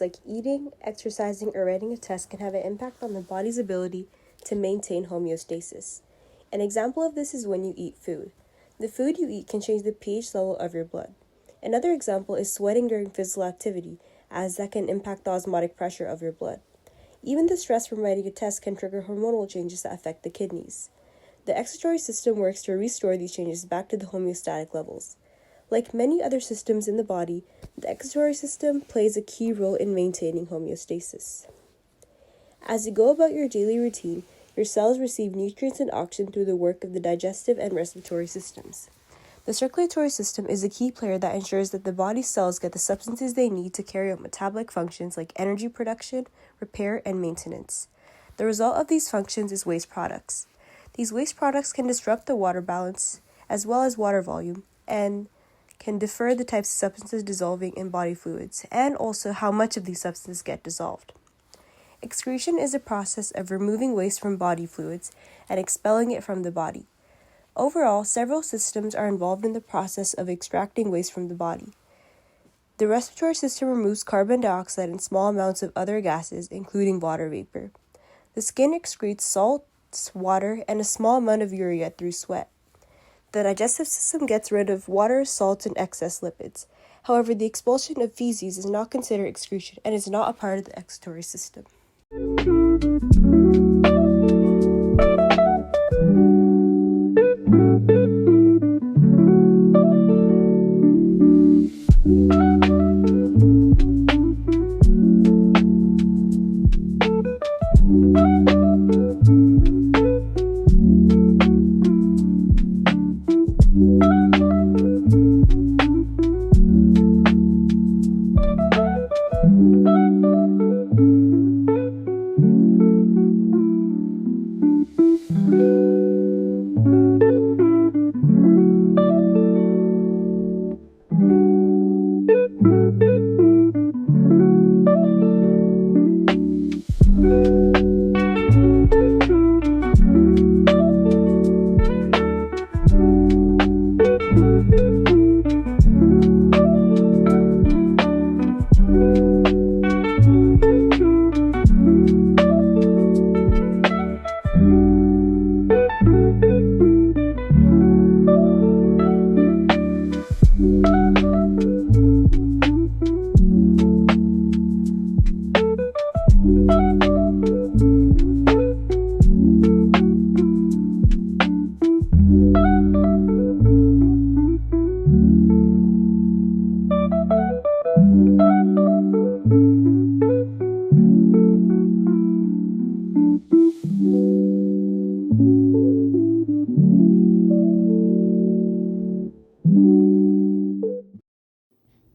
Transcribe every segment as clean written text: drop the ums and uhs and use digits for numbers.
activities like eating, exercising, or writing a test can have an impact on the body's ability to maintain homeostasis. An example of this is when you eat food. The food you eat can change the pH level of your blood. Another example is sweating during physical activity, as that can impact the osmotic pressure of your blood. Even the stress from writing a test can trigger hormonal changes that affect the kidneys. The excretory system works to restore these changes back to the homeostatic levels. Like many other systems in the body, the excretory system plays a key role in maintaining homeostasis. As you go about your daily routine, your cells receive nutrients and oxygen through the work of the digestive and respiratory systems. The circulatory system is a key player that ensures that the body's cells get the substances they need to carry out metabolic functions like energy production, repair, and maintenance. The result of these functions is waste products. These waste products can disrupt the water balance, as well as water volume, and can differ the types of substances dissolving in body fluids, and also how much of these substances get dissolved. Excretion is a process of removing waste from body fluids and expelling it from the body. Overall, several systems are involved in the process of extracting waste from the body. The respiratory system removes carbon dioxide and small amounts of other gases, including water vapor. The skin excretes salts, water, and a small amount of urea through sweat. The digestive system gets rid of water, salts, and excess lipids. However, the expulsion of feces is not considered excretion and is not a part of the excretory system.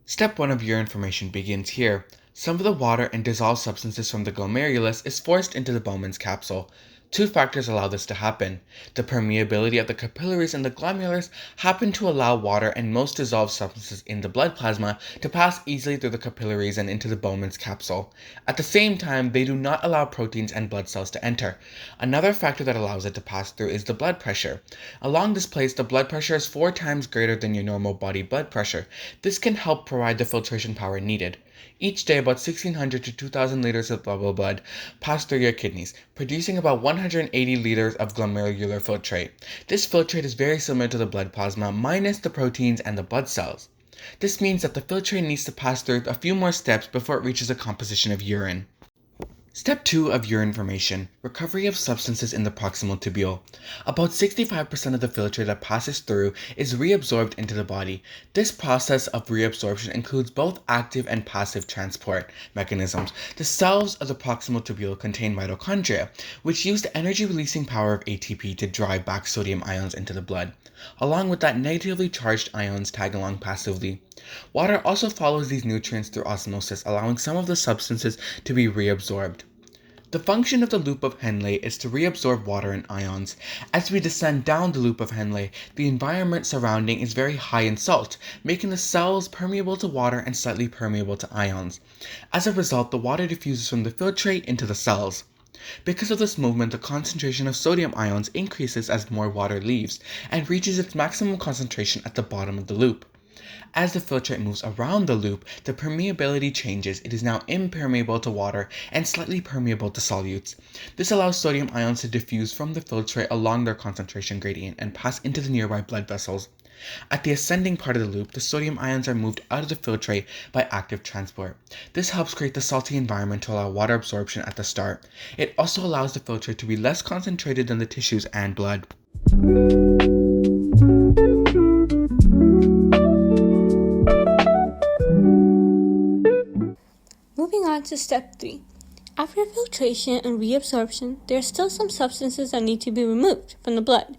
Step 1 of urine formation begins here. Some of the water and dissolved substances from the glomerulus is forced into the Bowman's capsule. Two factors allow this to happen. The permeability of the capillaries and the glomerulus happen to allow water and most dissolved substances in the blood plasma to pass easily through the capillaries and into the Bowman's capsule. At the same time, they do not allow proteins and blood cells to enter. Another factor that allows it to pass through is the blood pressure. Along this place, the blood pressure is 4 times greater than your normal body blood pressure. This can help provide the filtration power needed. Each day, about 1,600 to 2,000 liters of blood pass through your kidneys, producing about 180 liters of glomerular filtrate. This filtrate is very similar to the blood plasma, minus the proteins and the blood cells. This means that the filtrate needs to pass through a few more steps before it reaches a composition of urine. Step 2 of urine formation, recovery of substances in the proximal tubule. About 65% of the filtrate that passes through is reabsorbed into the body. This process of reabsorption includes both active and passive transport mechanisms. The cells of the proximal tubule contain mitochondria, which use the energy-releasing power of ATP to drive back sodium ions into the blood. Along with that, negatively charged ions tag along passively. Water also follows these nutrients through osmosis, allowing some of the substances to be reabsorbed. The function of the loop of Henle is to reabsorb water and ions. As we descend down the loop of Henle, the environment surrounding is very high in salt, making the cells permeable to water and slightly permeable to ions. As a result, the water diffuses from the filtrate into the cells. Because of this movement, the concentration of sodium ions increases as more water leaves, and reaches its maximum concentration at the bottom of the loop. As the filtrate moves around the loop, the permeability changes. It is now impermeable to water and slightly permeable to solutes. This allows sodium ions to diffuse from the filtrate along their concentration gradient and pass into the nearby blood vessels. At the ascending part of the loop, the sodium ions are moved out of the filtrate by active transport. This helps create the salty environment to allow water absorption at the start. It also allows the filtrate to be less concentrated than the tissues and blood. Moving on to step 3. After filtration and reabsorption, there are still some substances that need to be removed from the blood.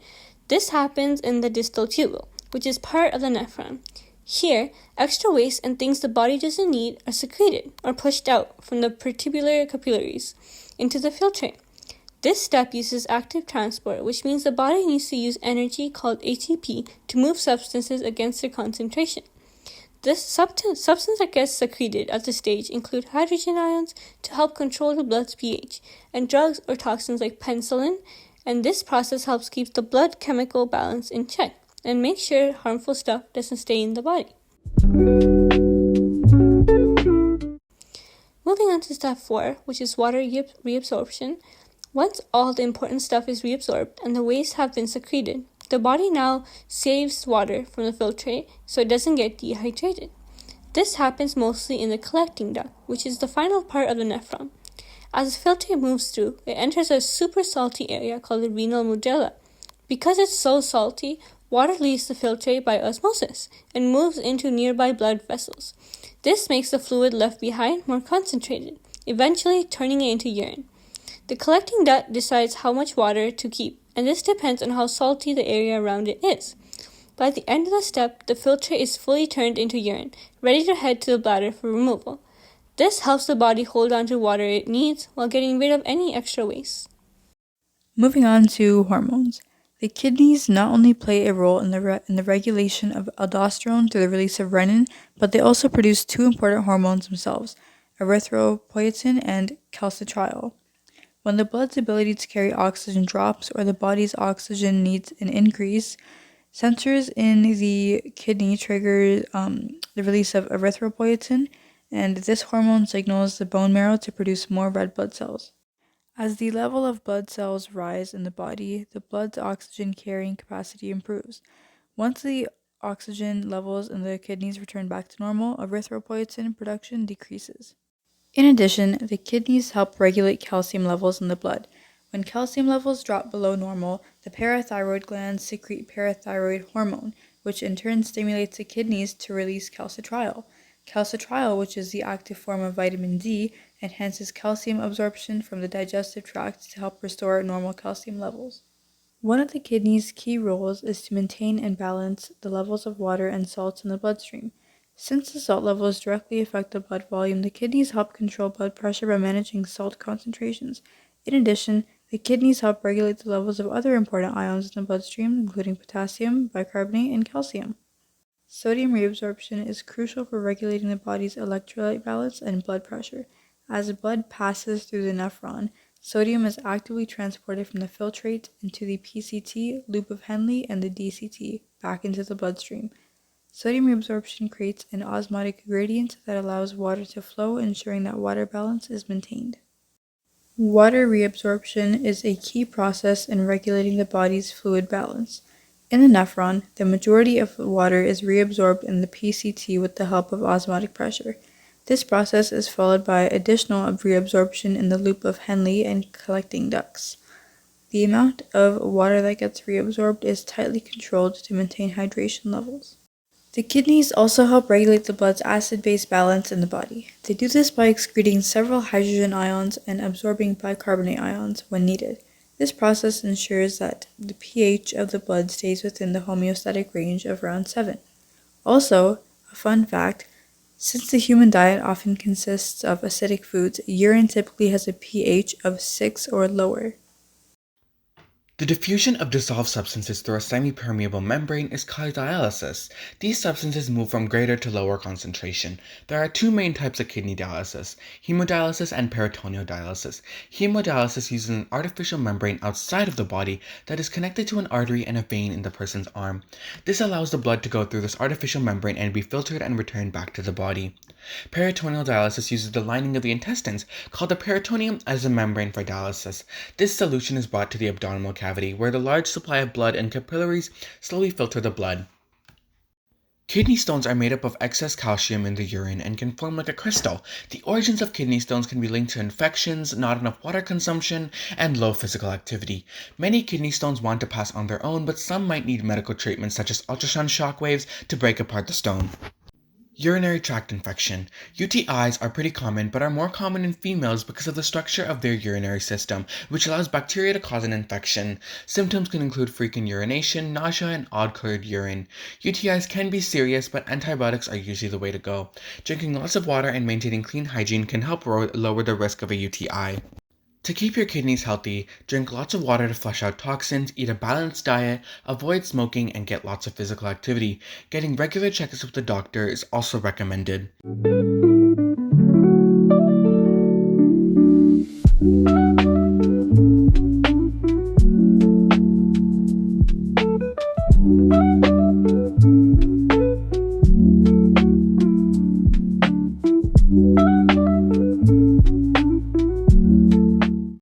This happens in the distal tubule, which is part of the nephron. Here, extra waste and things the body doesn't need are secreted or pushed out from the tubular capillaries into the filtrate. This step uses active transport, which means the body needs to use energy called ATP to move substances against their concentration. This substance that gets secreted at this stage include hydrogen ions to help control the blood's pH, and drugs or toxins like penicillin, and this process helps keep the blood chemical balance in check and make sure harmful stuff doesn't stay in the body. Moving on to step 4, which is water reabsorption. Once all the important stuff is reabsorbed and the waste have been secreted, the body now saves water from the filtrate so it doesn't get dehydrated. This happens mostly in the collecting duct, which is the final part of the nephron. As the filtrate moves through, it enters a super salty area called the renal medulla. Because it's so salty, water leaves the filtrate by osmosis and moves into nearby blood vessels. This makes the fluid left behind more concentrated, eventually turning it into urine. The collecting duct decides how much water to keep, and this depends on how salty the area around it is. By the end of the step, the filtrate is fully turned into urine, ready to head to the bladder for removal. This helps the body hold on to water it needs while getting rid of any extra waste. Moving on to hormones. The kidneys not only play a role in the regulation of aldosterone through the release of renin, but they also produce two important hormones themselves, erythropoietin and calcitriol. When the blood's ability to carry oxygen drops or the body's oxygen needs an increase, sensors in the kidney trigger the release of erythropoietin, and this hormone signals the bone marrow to produce more red blood cells. As the level of blood cells rise in the body, the blood's oxygen carrying capacity improves. Once the oxygen levels in the kidneys return back to normal, erythropoietin production decreases. In addition, the kidneys help regulate calcium levels in the blood. When calcium levels drop below normal, the parathyroid glands secrete parathyroid hormone, which in turn stimulates the kidneys to release calcitriol. Calcitriol, which is the active form of vitamin D, enhances calcium absorption from the digestive tract to help restore normal calcium levels. One of the kidney's key roles is to maintain and balance the levels of water and salts in the bloodstream. Since the salt levels directly affect the blood volume, the kidneys help control blood pressure by managing salt concentrations. In addition, the kidneys help regulate the levels of other important ions in the bloodstream, including potassium, bicarbonate, and calcium. Sodium reabsorption is crucial for regulating the body's electrolyte balance and blood pressure. As blood passes through the nephron, sodium is actively transported from the filtrate into the PCT, loop of Henle, and the DCT, back into the bloodstream. Sodium reabsorption creates an osmotic gradient that allows water to flow, ensuring that water balance is maintained. Water reabsorption is a key process in regulating the body's fluid balance. In the nephron, the majority of water is reabsorbed in the PCT with the help of osmotic pressure. This process is followed by additional reabsorption in the loop of Henle and collecting ducts. The amount of water that gets reabsorbed is tightly controlled to maintain hydration levels. The kidneys also help regulate the blood's acid-base balance in the body. They do this by excreting several hydrogen ions and absorbing bicarbonate ions when needed. This process ensures that the pH of the blood stays within the homeostatic range of around 7. Also, a fun fact, since the human diet often consists of acidic foods, urine typically has a pH of 6 or lower. The diffusion of dissolved substances through a semi-permeable membrane is called dialysis. These substances move from greater to lower concentration. There are two main types of kidney dialysis: hemodialysis and peritoneal dialysis. Hemodialysis uses an artificial membrane outside of the body that is connected to an artery and a vein in the person's arm. This allows the blood to go through this artificial membrane and be filtered and returned back to the body. Peritoneal dialysis uses the lining of the intestines, called the peritoneum, as a membrane for dialysis. This solution is brought to the abdominal cavity, where the large supply of blood and capillaries slowly filter the blood. Kidney stones are made up of excess calcium in the urine and can form like a crystal. The origins of kidney stones can be linked to infections, not enough water consumption, and low physical activity. Many kidney stones want to pass on their own, but some might need medical treatment such as ultrasound shock waves to break apart the stone. Urinary tract infection. UTIs are pretty common, but are more common in females because of the structure of their urinary system, which allows bacteria to cause an infection. Symptoms can include frequent urination, nausea, and odd-colored urine. UTIs can be serious, but antibiotics are usually the way to go. Drinking lots of water and maintaining clean hygiene can help lower the risk of a UTI. To keep your kidneys healthy, drink lots of water to flush out toxins, eat a balanced diet, avoid smoking, and get lots of physical activity. Getting regular checkups with the doctor is also recommended.